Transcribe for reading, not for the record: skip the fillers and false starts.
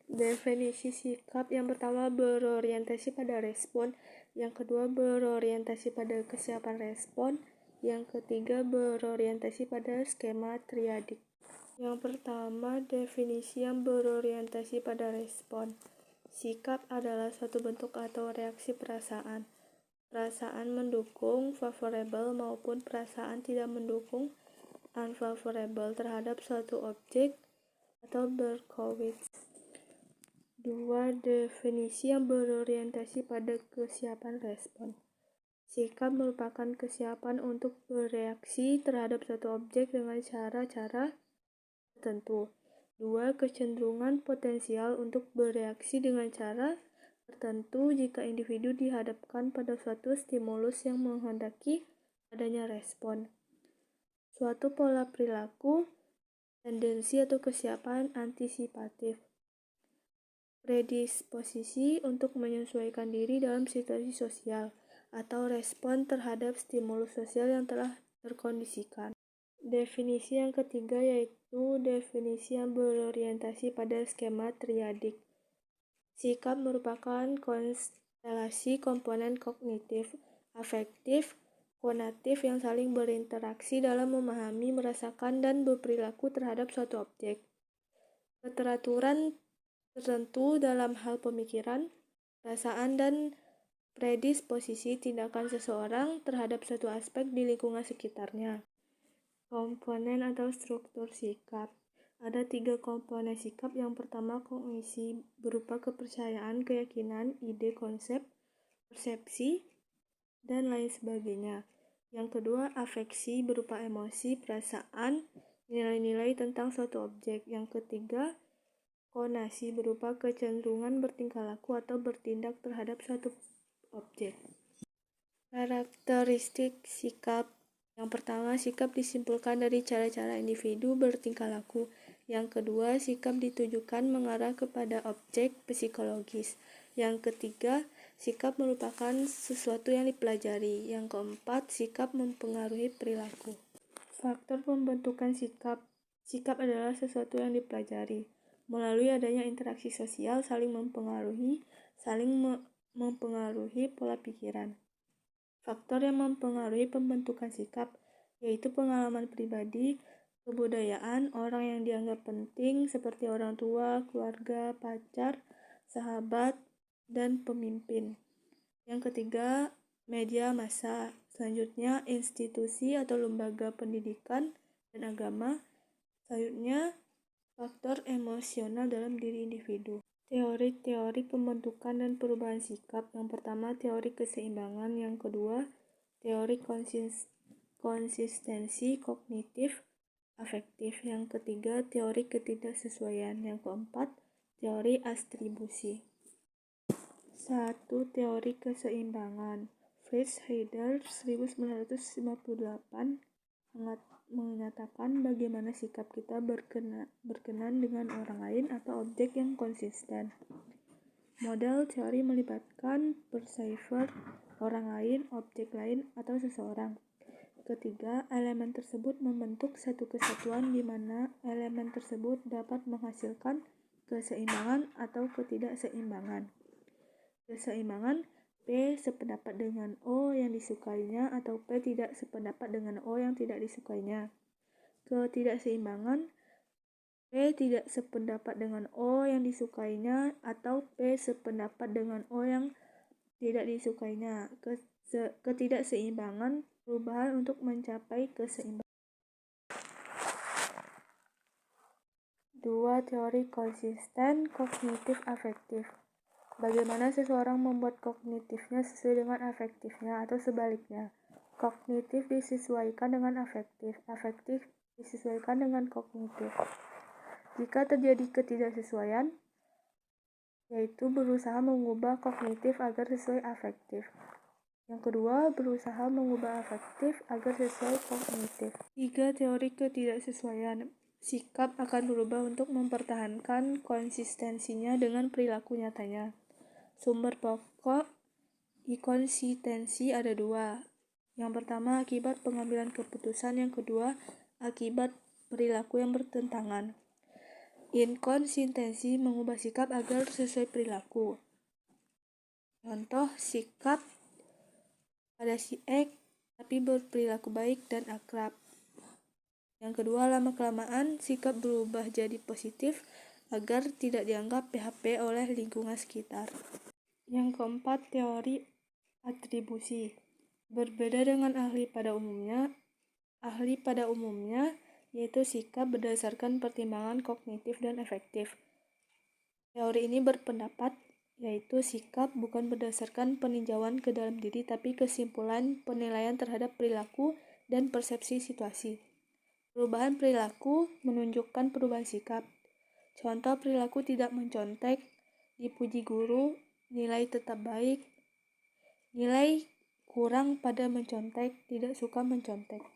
Definisi sikap yang pertama berorientasi pada respon, yang kedua berorientasi pada kesiapan respon, yang ketiga berorientasi pada skema triadik. Yang pertama, definisi yang berorientasi pada respon. Sikap adalah suatu bentuk atau reaksi perasaan. Perasaan mendukung favorable maupun perasaan tidak mendukung unfavorable terhadap suatu objek atau Berkowitz. 2. Definisi yang berorientasi pada kesiapan respon. Sikap merupakan kesiapan untuk bereaksi terhadap suatu objek dengan cara-cara tertentu. 2. Kecenderungan potensial untuk bereaksi dengan cara tertentu jika individu dihadapkan pada suatu stimulus yang menghendaki adanya respon. Suatu pola perilaku, tendensi atau kesiapan antisipatif. Predisposisi untuk menyesuaikan diri dalam situasi sosial atau respon terhadap stimulus sosial yang telah terkondisikan. Definisi yang ketiga yaitu definisi yang berorientasi pada skema triadik. Sikap merupakan konstelasi komponen kognitif, afektif, konatif yang saling berinteraksi dalam memahami, merasakan, dan berperilaku terhadap suatu objek. Keteraturan tertentu dalam hal pemikiran, perasaan, dan predisposisi tindakan seseorang terhadap suatu aspek di lingkungan sekitarnya. Komponen atau struktur sikap. Ada 3 komponen sikap. Yang pertama, kognisi berupa kepercayaan, keyakinan, ide, konsep, persepsi, dan lain sebagainya. Yang kedua, afeksi berupa emosi, perasaan, nilai-nilai tentang suatu objek. Yang ketiga, konasi berupa kecenderungan bertingkah laku atau bertindak terhadap suatu objek. Karakteristik sikap. Yang pertama, sikap disimpulkan dari cara-cara individu bertingkah laku. Yang kedua, sikap ditujukan mengarah kepada objek psikologis. Yang ketiga, sikap merupakan sesuatu yang dipelajari. Yang keempat, sikap mempengaruhi perilaku. Faktor pembentukan sikap. Sikap adalah sesuatu yang dipelajari. Melalui adanya interaksi sosial, saling mempengaruhi pola pikiran. Faktor yang mempengaruhi pembentukan sikap yaitu pengalaman pribadi, kebudayaan, orang yang dianggap penting seperti orang tua, keluarga, pacar, sahabat, dan pemimpin. Yang ketiga, media massa. Selanjutnya, institusi atau lembaga pendidikan dan agama. Selanjutnya, faktor emosional dalam diri individu. Teori-teori pembentukan dan perubahan sikap. Yang pertama, teori keseimbangan. Yang kedua, teori konsistensi kognitif afektif. Yang ketiga, teori ketidaksesuaian. Yang keempat, teori atribusi. 1. Teori keseimbangan. Fritz Heider 1958 menyatakan bagaimana sikap kita berkenan dengan orang lain atau objek yang konsisten. Model teori melibatkan perceiver, orang lain, objek lain, atau seseorang. Ketiga, elemen tersebut membentuk satu kesatuan di mana elemen tersebut dapat menghasilkan keseimbangan atau ketidakseimbangan. Keseimbangan P sependapat dengan O yang disukainya atau P tidak sependapat dengan O yang tidak disukainya. Ketidakseimbangan P tidak sependapat dengan O yang disukainya atau P sependapat dengan O yang tidak disukainya. Ketidakseimbangan perubahan untuk mencapai keseimbangan. 2. Teori konsisten kognitif afektif. Bagaimana seseorang membuat kognitifnya sesuai dengan afektifnya atau sebaliknya. Kognitif disesuaikan dengan afektif, afektif disesuaikan dengan kognitif. Jika terjadi ketidaksesuaian, yaitu berusaha mengubah kognitif agar sesuai afektif. Yang kedua, berusaha mengubah afektif agar sesuai kognitif. 3. Teori ketidaksesuaian. Sikap akan berubah untuk mempertahankan konsistensinya dengan perilaku nyatanya. Sumber pokok inkonsistensi ada 2. Yang pertama, akibat pengambilan keputusan. Yang kedua, akibat perilaku yang bertentangan. Inkonsistensi mengubah sikap agar sesuai perilaku. Contoh, sikap pada si X tapi berperilaku baik dan akrab. Yang kedua, lama-kelamaan sikap berubah jadi positif agar tidak dianggap PHP oleh lingkungan sekitar. Yang keempat, teori atribusi. Berbeda dengan ahli pada umumnya yaitu sikap berdasarkan pertimbangan kognitif dan efektif. Teori ini berpendapat yaitu sikap bukan berdasarkan peninjauan ke dalam diri tapi kesimpulan penilaian terhadap perilaku dan persepsi situasi. Perubahan perilaku menunjukkan perubahan sikap. Contoh, perilaku tidak mencontek, dipuji guru, nilai tetap baik, nilai kurang pada mencontek, tidak suka mencontek.